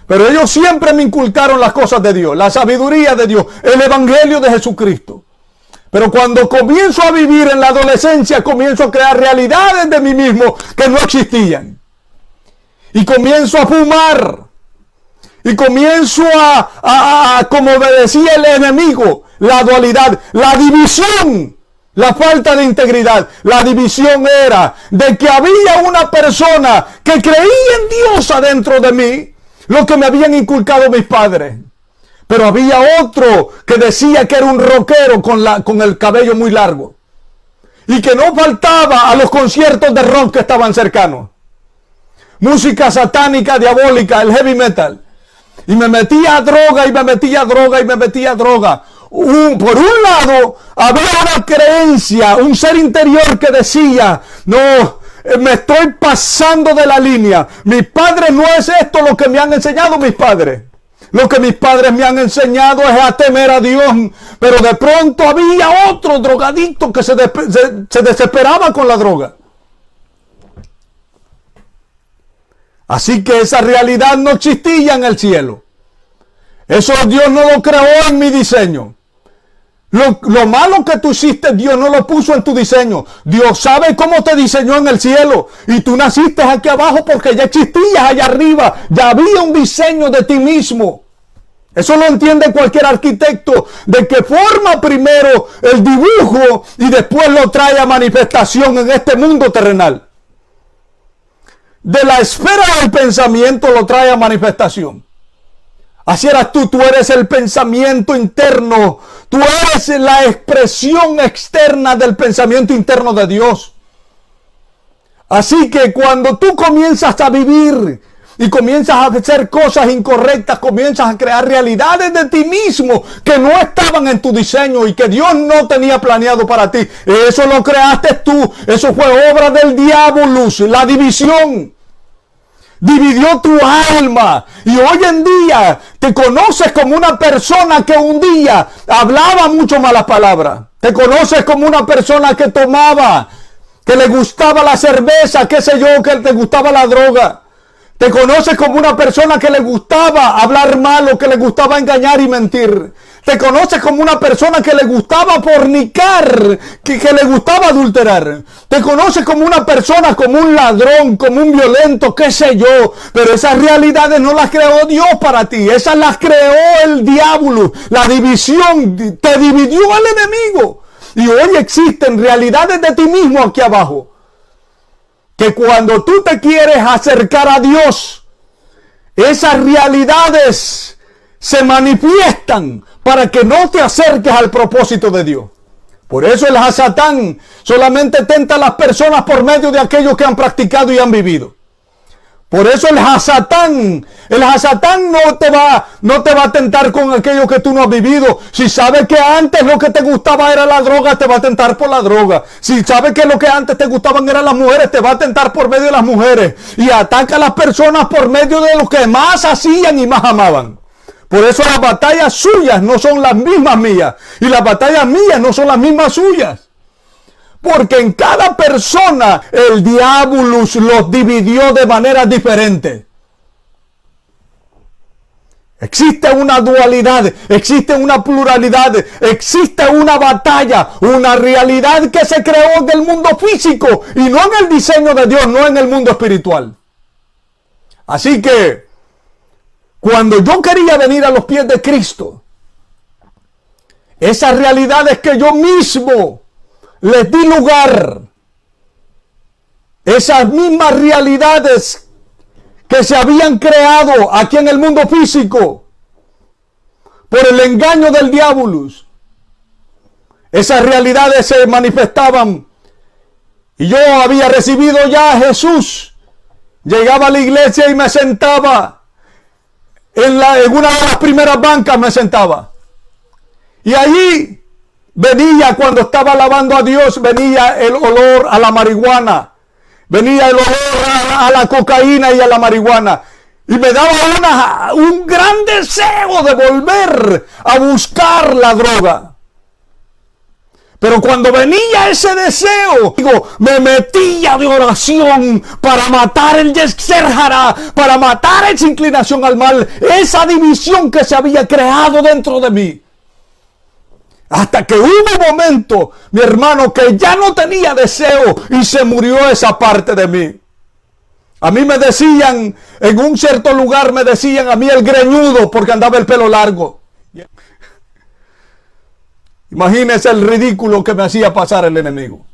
Pero ellos siempre me inculcaron las cosas de Dios, la sabiduría de Dios, el evangelio de Jesucristo. Pero cuando comienzo a vivir en la adolescencia, comienzo a crear realidades de mí mismo que no existían. Y comienzo a fumar. Y comienzo como me decía el enemigo, la dualidad, la división. La falta de integridad, la división era de que había una persona que creía en Dios adentro de mí, lo que me habían inculcado mis padres. Pero había otro que decía que era un rockero con el cabello muy largo. Y que no faltaba a los conciertos de rock que estaban cercanos. Música satánica, diabólica, el heavy metal. Y me metía a droga, y me metía a droga, y me metía a droga. Por un lado, había una creencia, un ser interior que decía, no, me estoy pasando de la línea. Mis padres no es esto lo que me han enseñado mis padres. Lo que mis padres me han enseñado es a temer a Dios. Pero de pronto había otro drogadicto que se desesperaba con la droga. Así que esa realidad no existía en el cielo. Eso Dios no lo creó en mi diseño. Lo malo que tú hiciste, Dios no lo puso en tu diseño. Dios sabe cómo te diseñó en el cielo. Y tú naciste aquí abajo porque ya existías allá arriba. Ya había un diseño de ti mismo. Eso lo entiende cualquier arquitecto. De que forma primero el dibujo y después lo trae a manifestación en este mundo terrenal. De la esfera del pensamiento lo trae a manifestación. Así eras tú eres el pensamiento interno, tú eres la expresión externa del pensamiento interno de Dios. Así que cuando tú comienzas a vivir y comienzas a hacer cosas incorrectas, comienzas a crear realidades de ti mismo que no estaban en tu diseño y que Dios no tenía planeado para ti. Eso lo creaste tú, eso fue obra del diablo, la división. Dividió tu alma y hoy en día te conoces como una persona que un día hablaba mucho malas palabras. Te conoces como una persona que tomaba, que le gustaba la cerveza, qué sé yo, que te gustaba la droga. Te conoces como una persona que le gustaba hablar malo, que le gustaba engañar y mentir. Te conoces como una persona que le gustaba fornicar, que le gustaba adulterar. Te conoces como una persona, como un ladrón, como un violento, qué sé yo. Pero esas realidades no las creó Dios para ti. Esas las creó el diablo. La división te dividió el enemigo. Y hoy existen realidades de ti mismo aquí abajo. Que cuando tú te quieres acercar a Dios, esas realidades se manifiestan para que no te acerques al propósito de Dios. Por eso el Hasatán solamente tenta a las personas por medio de aquellos que han practicado y han vivido. Por eso el Hasatán no te va a tentar con aquello que tú no has vivido. Si sabes que antes lo que te gustaba era la droga, te va a tentar por la droga. Si sabes que lo que antes te gustaban eran las mujeres, te va a tentar por medio de las mujeres. Y ataca a las personas por medio de lo que más hacían y más amaban. Por eso las batallas suyas no son las mismas mías. Y las batallas mías no son las mismas suyas. Porque en cada persona el diablo los dividió de manera diferente. Existe una dualidad, existe una pluralidad, existe una batalla, una realidad que se creó del mundo físico y no en el diseño de Dios, no en el mundo espiritual. Así que cuando yo quería venir a los pies de Cristo, esas realidades que yo mismo les di lugar, esas mismas realidades que se habían creado aquí en el mundo físico por el engaño del diablo, esas realidades se manifestaban y yo había recibido ya a Jesús. Llegaba a la iglesia y me sentaba en una de las primeras bancas, me sentaba. Y allí venía, cuando estaba alabando a Dios, venía el olor a la marihuana. Venía el olor a la cocaína y a la marihuana. Y me daba un gran deseo de volver a buscar la droga. Pero cuando venía ese deseo, me metía de oración para matar el Yetzer Hará, para matar esa inclinación al mal, esa división que se había creado dentro de mí. Hasta que hubo un momento, mi hermano, que ya no tenía deseo y se murió esa parte de mí. A mí me decían, en un cierto lugar me decían a mí el greñudo porque andaba el pelo largo. Imagínense el ridículo que me hacía pasar el enemigo.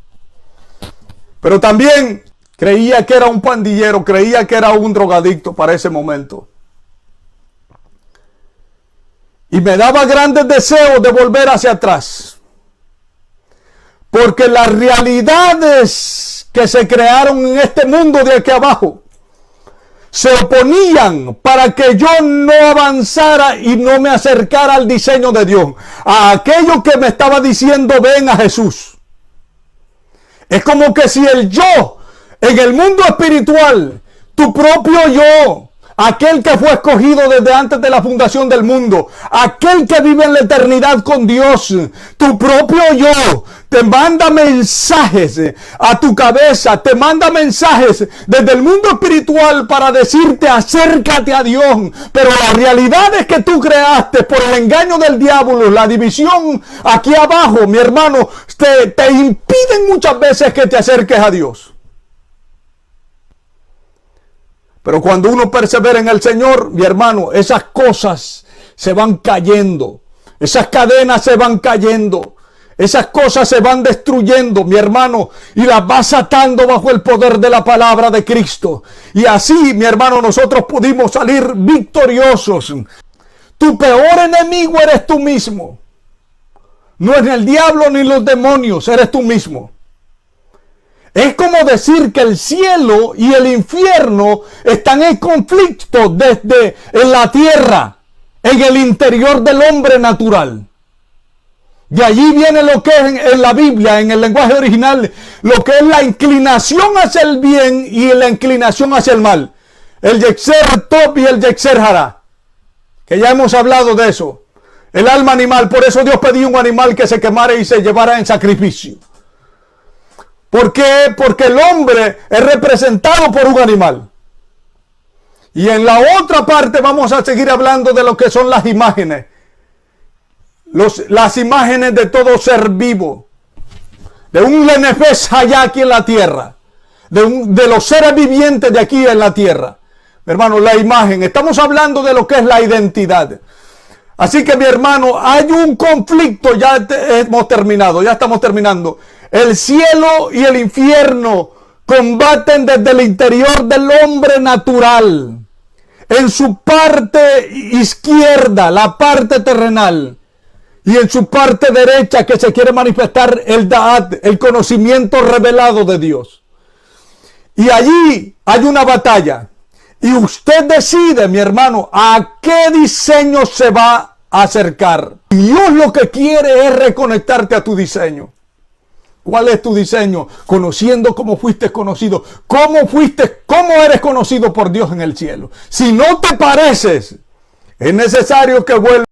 Pero también creía que era un pandillero, creía que era un drogadicto para ese momento. Y me daba grandes deseos de volver hacia atrás. Porque las realidades que se crearon en este mundo de aquí abajo se oponían para que yo no avanzara y no me acercara al diseño de Dios, a aquello que me estaba diciendo ven a Jesús. Es como que si el yo en el mundo espiritual, tu propio yo, aquel que fue escogido desde antes de la fundación del mundo, aquel que vive en la eternidad con Dios, tu propio yo, te manda mensajes a tu cabeza, te manda mensajes desde el mundo espiritual para decirte acércate a Dios. Pero las realidades que tú creaste por el engaño del diablo, la división aquí abajo, mi hermano, te impiden muchas veces que te acerques a Dios. Pero cuando uno persevera en el Señor, mi hermano, esas cosas se van cayendo. Esas cadenas se van cayendo. Esas cosas se van destruyendo, mi hermano, y las vas atando bajo el poder de la palabra de Cristo. Y así, mi hermano, nosotros pudimos salir victoriosos. Tu peor enemigo eres tú mismo. No es el diablo ni los demonios, eres tú mismo. Es como decir que el cielo y el infierno están en conflicto desde en la tierra, en el interior del hombre natural. De allí viene lo que es en la Biblia, en el lenguaje original, lo que es la inclinación hacia el bien y la inclinación hacia el mal. El Yetzer Tov y el Yetzer Hará, que ya hemos hablado de eso. El alma animal, por eso Dios pedía un animal que se quemara y se llevara en sacrificio. ¿Por qué? Porque el hombre es representado por un animal. Y en la otra parte vamos a seguir hablando de lo que son las imágenes. Las imágenes de todo ser vivo. De un Lenefesh allá aquí en la tierra. De los seres vivientes de aquí en la tierra. Mi hermano, la imagen. Estamos hablando de lo que es la identidad. Así que mi hermano, hay un conflicto. Ya hemos terminado. Ya estamos terminando. El cielo y el infierno combaten desde el interior del hombre natural. En su parte izquierda, la parte terrenal. Y en su parte derecha que se quiere manifestar el Da'at, el conocimiento revelado de Dios. Y allí hay una batalla. Y usted decide, mi hermano, a qué diseño se va a acercar. Dios lo que quiere es reconectarte a tu diseño. ¿Cuál es tu diseño? Conociendo cómo fuiste conocido. ¿Cómo eres conocido por Dios en el cielo? Si no te pareces, es necesario que vuelvas.